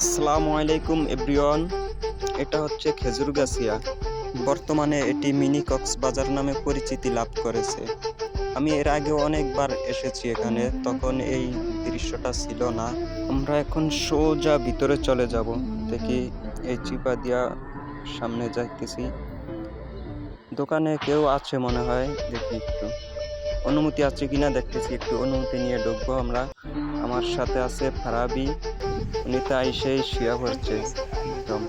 আসসালামু আলাইকুম এভরিওয়ান। এটা হচ্ছে খেজুরগাছিয়া। বর্তমানে এটি মিনি কক্সবাজার নামে পরিচিতি লাভ করেছে। আমি এর আগে অনেকবার এসেছি এখানে, তখন এই দৃশ্যটা ছিল না। আমরা এখন সোজা ভিতরে চলে যাব। দেখি এই চিপা দিয়া সামনে যাইতেছি। দোকানে কেউ আছে মনে হয়, দেখি একটু অনুমতি আছে কিনা দেখতেছি, একটু অনুমতি নিয়ে ঢুকবো আমরা। আমার সাথে আছে ফারাবি, উনি তো আইসেই শুয়ে পড়ছে একদম।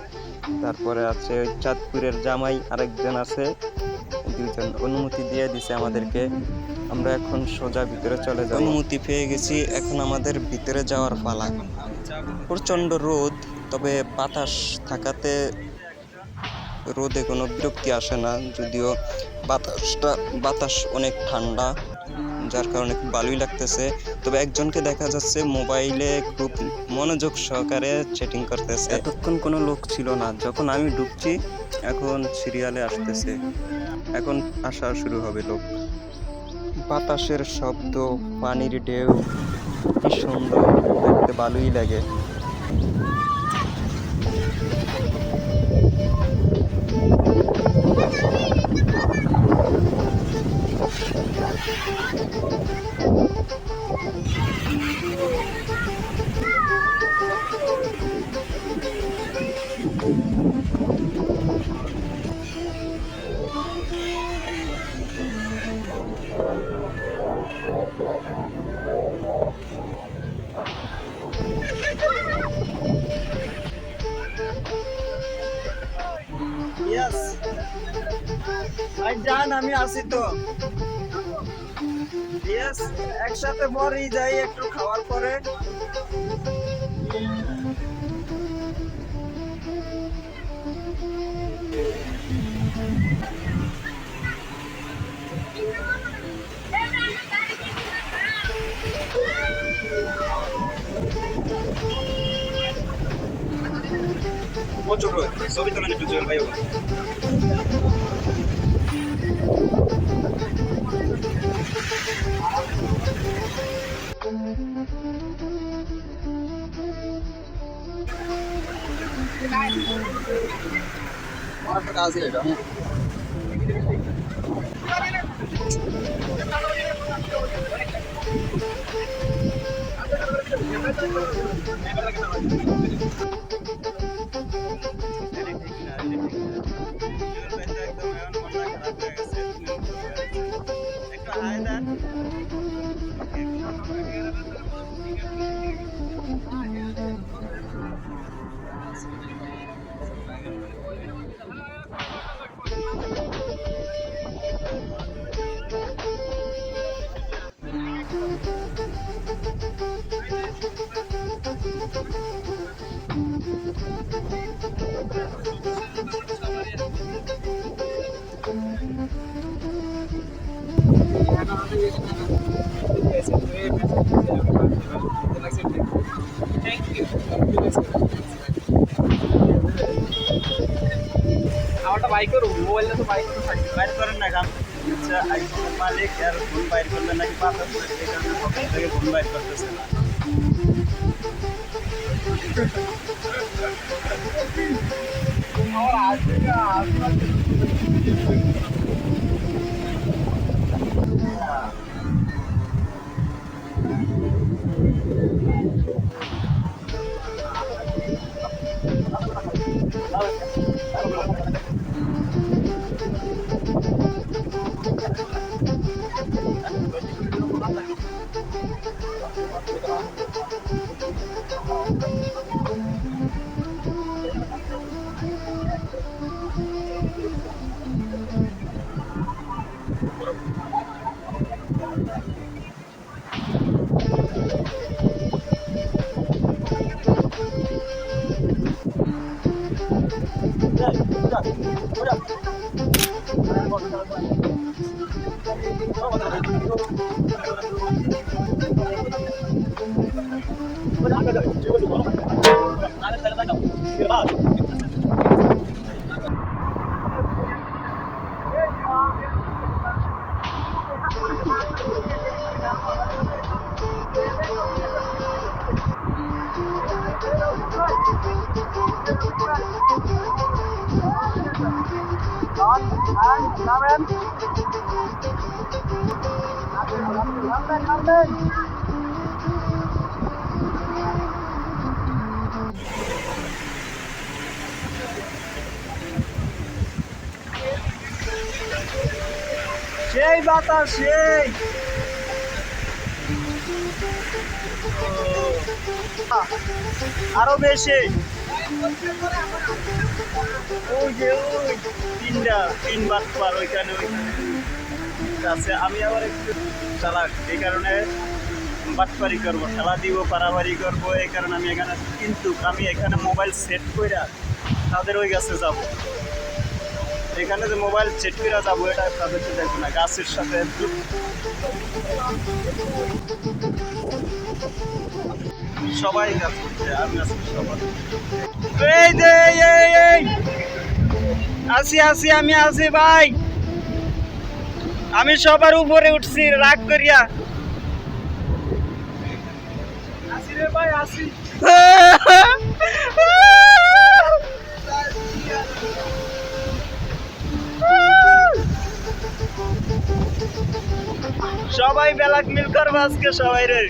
তারপরে আছে ওই চাঁদপুরের জামাই আরেকজন আছে, দুইজন অনুমতি দিয়ে দিছে আমাদেরকে। আমরা এখন সোজা ভিতরে চলে যাব। অনুমতি পেয়ে গেছি, এখন আমাদের ভিতরে যাওয়ার পালা। প্রচন্ড রোদ, তবে বাতাস থাকাতে রোদে কোনো বিরক্তি আসে না, যদিও বাতাস অনেক ঠান্ডা, যার কারণে খুব ভালোই লাগতেছে। তবে একজনকে দেখা যাচ্ছে মোবাইলে খুব মনোযোগ সহকারে চ্যাটিং করতেছে। এতক্ষণ কোনো লোক ছিল না, যখন আমি ঢুকছি এখন সিরিয়ালে আসতেছে, এখন আসা শুরু হবে লোক। বাতাসের শব্দ, পানির ঢেউ, কি সুন্দর দেখতে, ভালোই লাগে। ইয়েস ভাইজান, আমি আছি তো। ইয়েস, একসাথে পরেই যাই একটু খাওয়ার পরে। প্রচুর রোদ, ছবি তোলেন একটু জুয়েল ভাই। আমার কাজ এটা আমারটা বাইক করো, মোবাইলটা তো বাইক বাইর করেন না কাম। আচ্ছা, আইফোনের মালিক আর ফোন বাইর করলে নাকি পাতা পড়ে, এই কারণে সকাল থেকে ফোন বাইর করতেছে না। আমার আসবে না, সেই বাতাস সেই আরো বেশি ওই যে ওই তিন বাট পার ওইখানে আছে। আমি আবার একটু চালাক, এই কারণে বাটপারি করবো, খেলা দিব, পারাবারি করবো, এই কারণে আমি এখানে। কিন্তু আমি এখানে মোবাইল সেট করে তাদের ওই গাছে যাব। এখানে যে মোবাইল সেট করে যাবো এটা তাদেরকে দেখবো না, গাছের সাথে সবাই গাছ করছে, আমি আছি সবাই। এই যে আসি আমি আছি ভাই, আমি সবার উপরে উঠছি রাগ করিয়া। আসি রে ভাই আসি। সবাই বেলাক মিল করবো আজকে সবাই রে।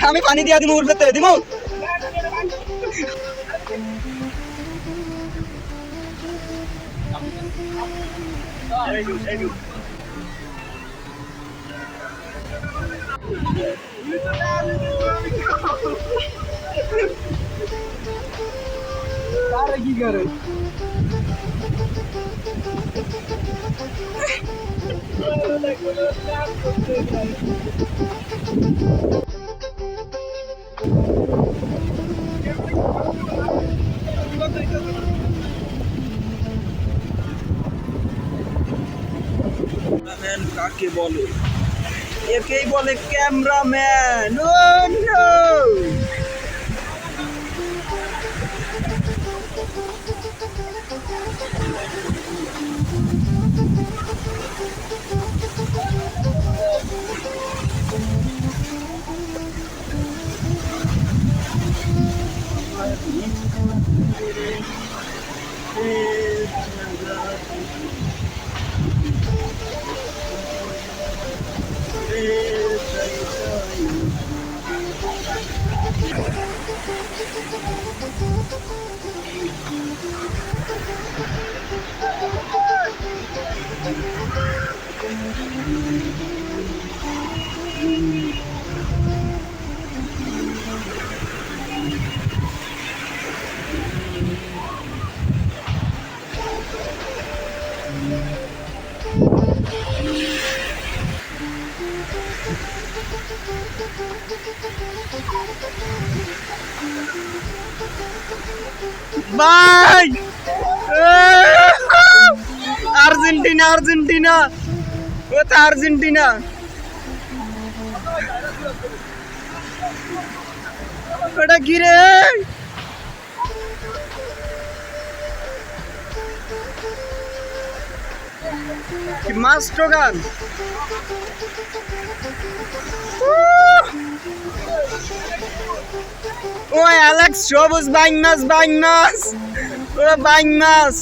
আমি পানি দিয়া দিব, উঠবে দিব। কি করে কাকে বলে? একেই বলে ক্যামেরাম্যান। ভাই আর্জেন্টিনা আর্জেন্টিনা কোথা আর্জেন্টিনা ওটা কি রে মাস্টার গান ওই অ্যালেক্স সবুজ বাইং মাছ ওরা বাইং মাছ